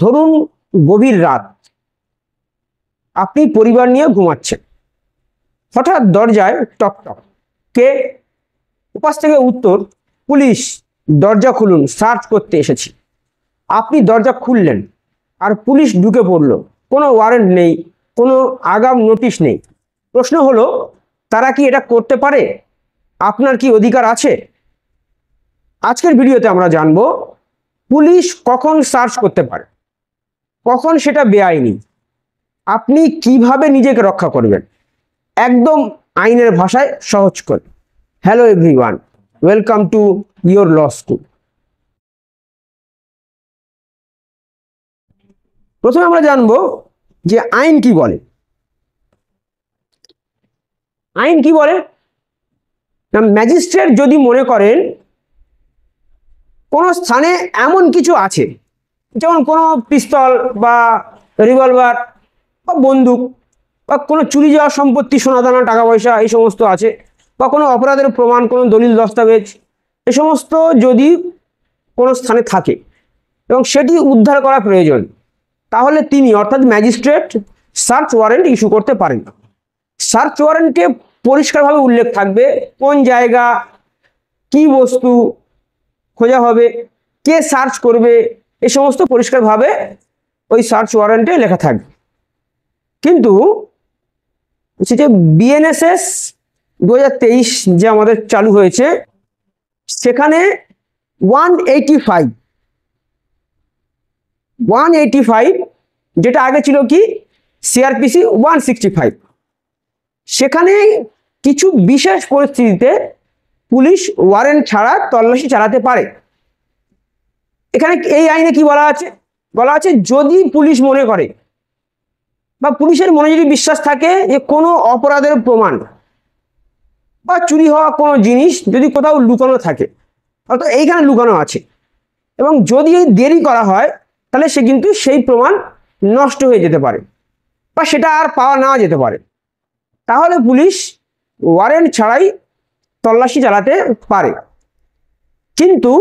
ধরুন গভীর রাত, আপনি পরিবার নিয়ে ঘুমাচ্ছেন, হঠাৎ দরজায় টক টক। কে? উপাস থেকে উত্তর, পুলিশ, দরজা খুলুন, সার্চ করতে এসেছি। আপনি দরজা খুললেন আর পুলিশ ঢুকে পড়লো। কোনো ওয়ারেন্ট নেই, কোনো আগাম নোটিশ নেই। প্রশ্ন হলো, তারা কি এটা করতে পারে? আপনার কি অধিকার আছে? আজকের ভিডিওতে আমরা জানবো পুলিশ কখন সার্চ করতে পারে, কখন সেটা বেআইনি, আপনি কিভাবে নিজেকে রক্ষা করবেন, একদম আইনের ভাষায় সহজ করে। Hello everyone, welcome to your law school. প্রথমে আমরা জানবো যে আইন কি বলে। আইন কি বলে না, ম্যাজিস্ট্রেট যদি মনে করেন কোনো স্থানে এমন কিছু আছে, যেমন কোনো পিস্তল বা রিভলভার বা বন্দুক বা কোনো চুরি যাওয়া সম্পত্তি, সোনাদানা, টাকা পয়সা, এই সমস্ত আছে, বা কোনো অপরাধের প্রমাণ, কোনো দলিল দস্তাবেজ, এই সমস্ত যদি কোনো স্থানে থাকে এবং সেটি উদ্ধার করা প্রয়োজন, তাহলে তিনি অর্থাৎ ম্যাজিস্ট্রেট সার্চ ওয়ারেন্ট ইস্যু করতে পারেন। সার্চ ওয়ারেন্টে পরিষ্কারভাবে উল্লেখ থাকবে কোন জায়গা, কি বস্তু খোঁজা হবে, কে সার্চ করবে, এই সমস্ত পরিষ্কারভাবে ওই সার্চ ওয়ারেন্টে লেখা থাকবে। কিন্তু যে বিএনএসএস 2023 যে আমাদের চালু হয়েছে, সেখানে 185 যেটা আগে ছিল কি সিআরপিসি 165, সেখানে কিছু বিশেষ পরিস্থিতিতে পুলিশ ওয়ারেন্ট ছাড়া তল্লাশি চালাতে পারে। এখানে এই আইনে কি বলা আছে? বলা আছে যদি পুলিশ মনে করে বা পুলিশের মনে যদি বিশ্বাস থাকে যে কোনো অপরাধের প্রমাণ বা চুরি হওয়া কোনো জিনিস যদি কোথাও লুকানো থাকে, অর্থাৎ এইখানে লুকানো আছে, এবং যদি দেরি করা হয় তাহলে সে কিন্তু সেই প্রমাণ নষ্ট হয়ে যেতে পারে বা সেটা আর পাওয়া না যেতে পারে, তাহলে পুলিশ ওয়ারেন্ট ছাড়াই তল্লাশি চালাতে পারে। কিন্তু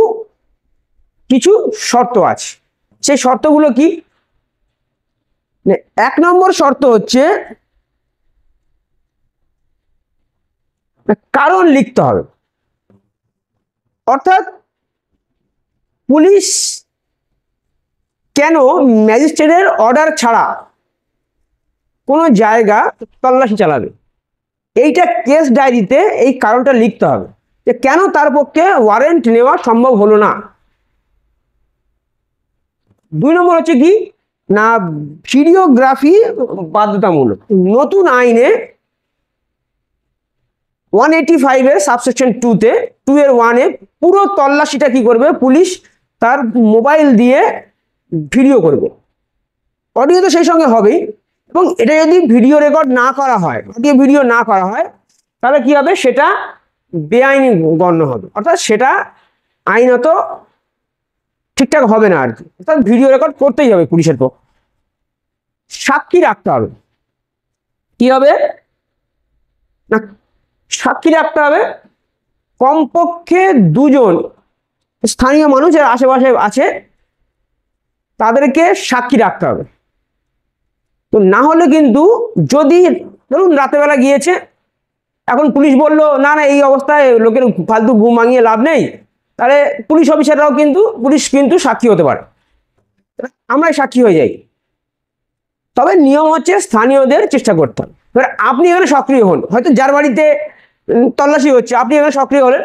কিছু শর্ত আছে। সেই শর্তগুলো কি? 1 নম্বর শর্ত হচ্ছে কারণ লিখতে হবে। অর্থাৎ পুলিশ কেন ম্যাজিস্ট্রেটের অর্ডার ছাড়া কোনো জায়গা তল্লাশি চালাবে, এইটা কেস ডায়েরিতে এই কারণটা লিখতে হবে যে কেন তার পক্ষে ওয়ারেন্ট নেওয়া সম্ভব হলো না। 2 নম্বর হচ্ছে কি না, ভিডিওগ্রাফি বাধ্যতামূলক। নতুন আইনে 185 এর সাবসেকশন 2-তে 2 এর 1-এ পুরো তল্লাশিটা কি করবে, পুলিশ তার মোবাইল দিয়ে ভিডিও করবে। অডিও তো সেই সঙ্গে হবেই, এবং এটা যদি ভিডিও রেকর্ড না করা হয়, অডিও ভিডিও না করা হয়, তাহলে কি হবে, সেটা বেআইনি গণ্য হবে, অর্থাৎ সেটা আইনত ঠিকঠাক হবে না আর কি। অর্থাৎ ভিডিও রেকর্ড করতেই হবে পুলিশের পক্ষে। সাক্ষী রাখতে হবে। কি হবে না, সাক্ষী রাখতে হবে কমপক্ষে 2 জন স্থানীয় মানুষ যারা আশেপাশে আছে, তাদেরকে সাক্ষী রাখতে হবে। তো না হলে কিন্তু, যদি ধরুন রাতেবেলা গিয়েছে, এখন পুলিশ বললো না না এই অবস্থায় লোকের ফালতু ঘুম ভাঙিয়ে লাভ নেই, তাহলে পুলিশ অফিসাররাও কিন্তু, পুলিশ কিন্তু সাক্ষী হতে পারে, আমরাই সাক্ষী হয়ে যাই। তবে নিয়ম হচ্ছে স্থানীয়দের চেষ্টা করতে হবে। এবার আপনি এখানে সক্রিয় হন, হয়তো যার বাড়িতে তল্লাশি হচ্ছে আপনি এখানে সক্রিয় হলেন,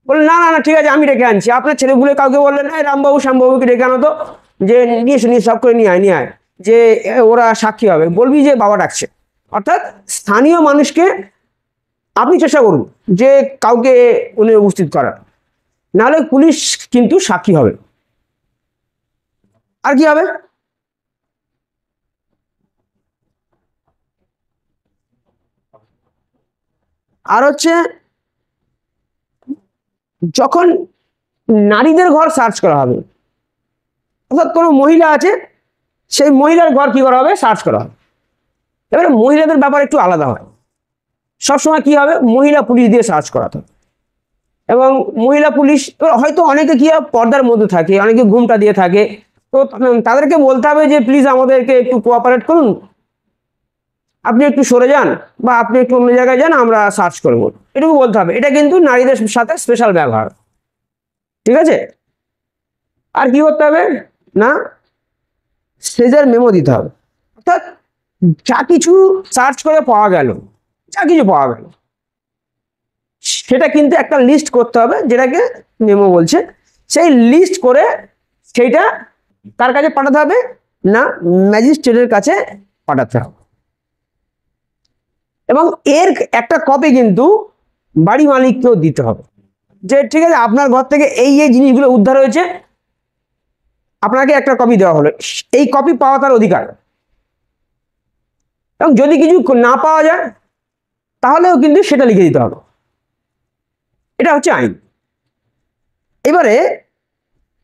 বললেন না না না ঠিক আছে আমি ডেকে আনছি। আপনার ছেলেগুলো কাউকে বললেন রামবাবু শ্যামবাবুকে ডেকে আনো তো, যে নিয়ে এসে নিয়ে সব করে নিয়ে আয়, যে ওরা সাক্ষী হবে, বলবি যে বাবা ডাকছে। অর্থাৎ স্থানীয় মানুষকে আপনি চেষ্টা করুন যে কাউকে উনি উপস্থিত করার, নাহলে পুলিশ কিন্তু সাক্ষী হবে। আর কি হবে, আর হচ্ছে যখন নারীদের ঘর সার্চ করা হবে, অর্থাৎ কোনো মহিলা আছে, সেই মহিলার ঘর কি করা হবে, সার্চ করা হবে। এবারে মহিলাদের ব্যাপার একটু আলাদা হয়, সবসময় কি হবে, মহিলা পুলিশ দিয়ে সার্চ করাতে হবে। এবং মহিলা পুলিশ হয়তো অনেকে কি পর্দার মধ্যে থাকে, অনেকে ঘুমটা দিয়ে থাকে, তো তাদেরকে বলতে হবে যে প্লিজ আমাদেরকে একটু কোঅপারেট করুন, আপনি একটু সরে যান বা আপনি একটু অন্য জায়গায় যান, আমরা সার্চ করবো, এটুকু বলতে হবে। এটা কিন্তু নারীদের সাথে স্পেশাল ব্যবহার, ঠিক আছে। আর কি করতে হবে না, সেজের মেমো দিতে হবে। অর্থাৎ যা কিছু সার্চ করে পাওয়া গেল, যা কিছু পাওয়া গেল সেটা কিন্তু একটা লিস্ট করতে হবে, যেটাকে মেমো বলছে। সেই লিস্ট করে সেইটা কার কাছে পাঠাতে হবে না, ম্যাজিস্ট্রেটের কাছে পাঠাতে হবে। এবং এর একটা কপি কিন্তু বাড়ি মালিককেও দিতে হবে, যে ঠিক আছে আপনার ঘর থেকে এই এই জিনিসগুলো উদ্ধার হয়েছে, আপনাকে একটা কপি দেওয়া হলো, এই কপি পাওয়া তার অধিকার। এবং যদি কিছু না পাওয়া যায় তাহলেও কিন্তু সেটা লিখে দিতে হবে। এটা হচ্ছে আইন। এবারে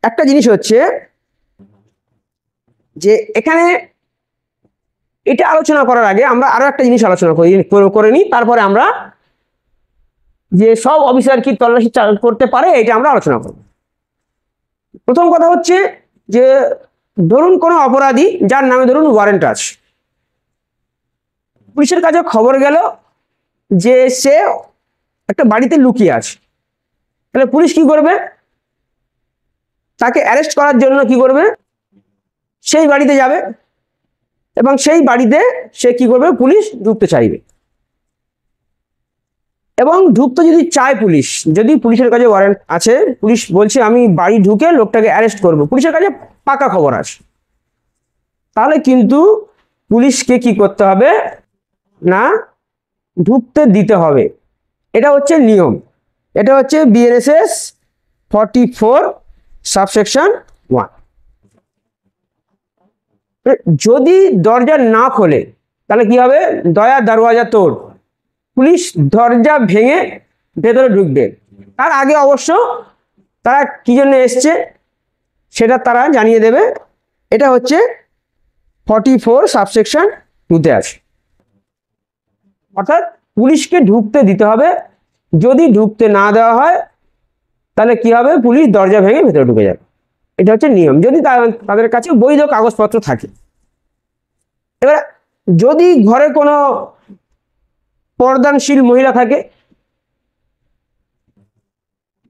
একটা জিনিস হচ্ছে যে এখানে এটা আলোচনা করার আগে আমরা আরো একটা জিনিস আলোচনা করে নিই, তারপরে আমরা যে সব অফিসার কি তল্লাশি করতে পারে এটা আমরা আলোচনা করব। প্রথম কথা হচ্ছে যে ধরুন কোনো অপরাধী যার নামে ধরুন ওয়ারেন্ট আছে, পুলিশের কাছে খবর গেল যে সে একটা বাড়িতে লুকিয়ে আছে, তাহলে পুলিশ কি করবে, তাকে অ্যারেস্ট করার জন্য কি করবে, সেই বাড়িতে যাবে এবং সেই বাড়িতে সে কি করবে, পুলিশ ঢুকতে চাইবে। এবং ঢুকতে যদি চায় পুলিশ, যদি পুলিশের কাছে ওয়ারেন্ট আছে, পুলিশ বলছে আমি বাড়ি ঢুকে লোকটাকে অ্যারেস্ট করব, পুলিশের কাছে পাকা খবর আছে, তাহলে কিন্তু পুলিশকে কি করতে হবে না, ঢুকতে দিতে হবে। এটা হচ্ছে নিয়ম, এটা হচ্ছে বিএনএসএস 44 সাবসেকশন 1। যদি দরজা না খোলে তাহলে কি হবে, দয়া দরওয়াজা তোড়, পুলিশ দরজা ভেঙে ভেতরে ঢুকবে। তার আগে অবশ্য তারা কি জন্য এসছে সেটা তারা জানিয়ে দেবে। এটা হচ্ছে 44 সাবসেকশন 2-তে আছে। অর্থাৎ পুলিশকে ঢুকতে দিতে হবে, যদি ঢুকতে না দেওয়া হয় তাহলে কি হবে, পুলিশ দরজা ভেঙে ভেতরে ঢুকে যাবে। এটা হচ্ছে নিয়ম, যদি তাদের কাছে বৈধ কাগজপত্র থাকে। এবার যদি ঘরে কোনো পর্দানশীল মহিলা থাকে,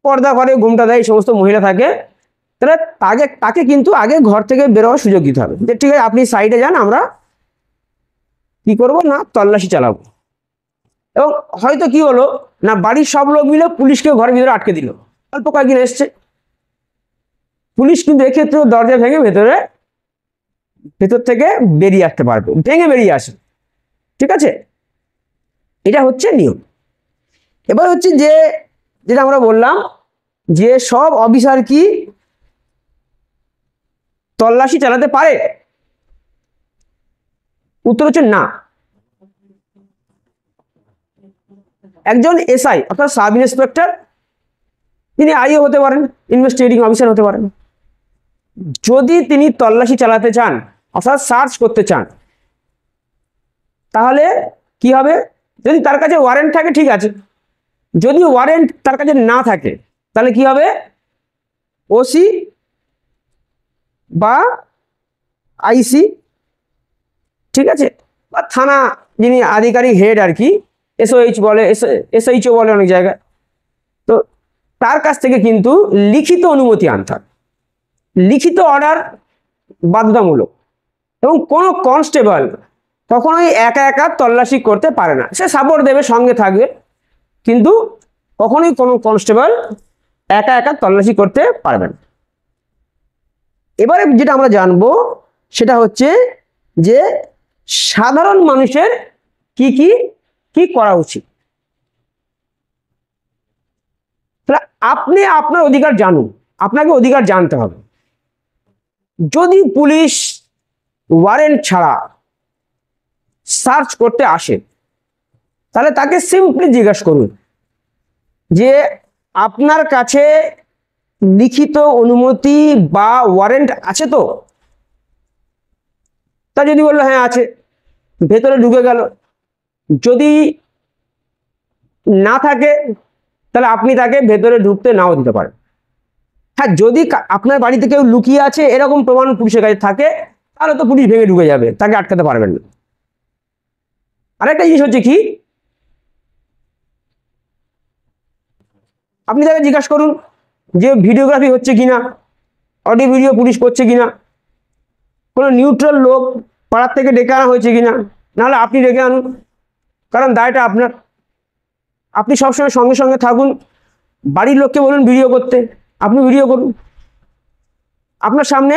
পর্দা করে ঘুমটা দেয়, এই সমস্ত মহিলা থাকে, তাহলে তাকে কিন্তু আগে ঘর থেকে বেরোয়ার সুযোগ দিতে হবে, যে ঠিক আছে আপনি সাইডে যান, আমরা কি করব না, তল্লাশি চালাবো। এবং হয়তো কি হলো না, বাড়ির সব লোক মিলে পুলিশকে ঘরের ভিতরে আটকে দিল, অল্প কয়েকদিন এসছে, পুলিশ কিন্তু এক্ষেত্রে দরজা ভেঙে ভেতর থেকে বেরিয়ে আসতে পারবে, ভেঙে বেরিয়ে আসে, ঠিক আছে। এটা হচ্ছে নিয়ম। এবার হচ্ছে যে যেটা আমরা বললাম যে সব অফিসার কি তল্লাশি চালাতে পারে, উত্তর হচ্ছে না। একজন এসআই অর্থাৎ সাব ইন্সপেক্টর, তিনি আইও হতে পারেন, ইনভেস্টিগেটিং অফিসার হতে পারেন, যদি তিনি তল্লাশি চালাতে চান অর্থাৎ সার্চ করতে চান, তাহলে কি হবে, যদি তার কাছে ওয়ারেন্ট থাকে ঠিক আছে, যদি ওয়ারেন্ট তার কাছে না থাকে তাহলে কি হবে, ওসি বা আইসি, ঠিক আছে, বা থানা যিনি আধিকারিক হেড আর কি, এসওএইচ বলে, এসএইচও বলে অনেক জায়গায়, তো তার কাছ থেকে কিন্তু লিখিত অনুমতি আনতে হবে। লিখিত অর্ডার বাধ্যতামূলক। এবং কোনো কনস্টেবল কখনোই একা একা তল্লাশি করতে পারে না, সে সাপোর্ট দেবে, সঙ্গে থাকবে, কিন্তু কখনোই কোনো কনস্টেবল একা একা তল্লাশি করতে পারবে না। এবারে যেটা আমরা জানবো সেটা হচ্ছে যে সাধারণ মানুষের কি কি কি করা উচিত। তাহলে আপনি আপনার অধিকার জানুন, আপনাকে অধিকার জানতে হবে। যদি পুলিশ ওয়ারেন্ট ছাড়া সার্চ করতে আসে তাহলে তাকে সিম্পলি জিজ্ঞাসা করুন যে আপনার কাছে লিখিত অনুমতি বা ওয়ারেন্ট আছে তো। তা যদি বললো হ্যাঁ আছে, ভেতরে ঢুকে গেল। যদি না থাকে তাহলে আপনি তাকে ভেতরে ঢুকতে নাও দিতে পারেন। হ্যাঁ, যদি আপনার বাড়িতে কেউ লুকিয়ে আছে এরকম প্রমাণ পুলিশের কাছে থাকে, তাহলে তো পুলিশ ভেঙে ঢুকে যাবে, তাকে আটকাতে পারবেন না। আরেকটা জিনিস হচ্ছে কি, আপনি তাকে জিজ্ঞাসা করুন যে ভিডিওগ্রাফি হচ্ছে কিনা, অডিও ভিডিও পুলিশ করছে কিনা, কোনো নিউট্রাল লোক পাড়ার থেকে ডেকে আনা হয়েছে কিনা, নাহলে আপনি ডেকে আনুন, কারণ দায়টা আপনার। আপনি সবসময় সঙ্গে সঙ্গে থাকুন, বাড়ির লোককে বলুন ভিডিও করতে, আপনি ভিডিও করুন, আপনার সামনে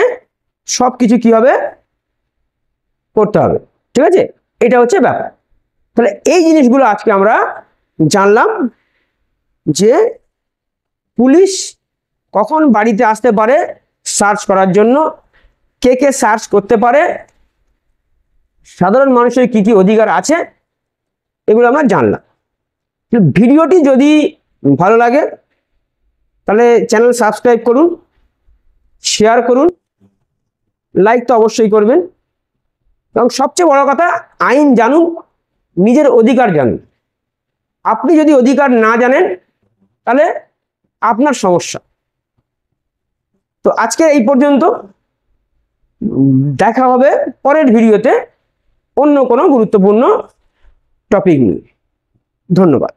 সব কিছু কি হবে করতে হবে, ঠিক আছে? এটা হচ্ছে ব্যাপার। তাহলে এই জিনিসগুলো আজকে আমরা জানলাম যে পুলিশ কখন বাড়িতে আসতে পারে সার্চ করার জন্য, কে কে সার্চ করতে পারে, সাধারণ মানুষের কি কি অধিকার আছে, এগুলো আমরা জানলাম। ভিডিওটি যদি ভালো লাগে তাহলে চ্যানেল সাবস্ক্রাইব করুন, শেয়ার করুন, লাইক তো অবশ্যই করবেন, এবং সবচেয়ে বড় কথা আইন জানুন, নিজের অধিকার জানুন। আপনি যদি অধিকার না জানেন তাহলে আপনার সমস্যা। তো আজকে এই পর্যন্ত, দেখা হবে পরের ভিডিওতে অন্য কোনো গুরুত্বপূর্ণ টপিক নিয়ে। ধন্যবাদ।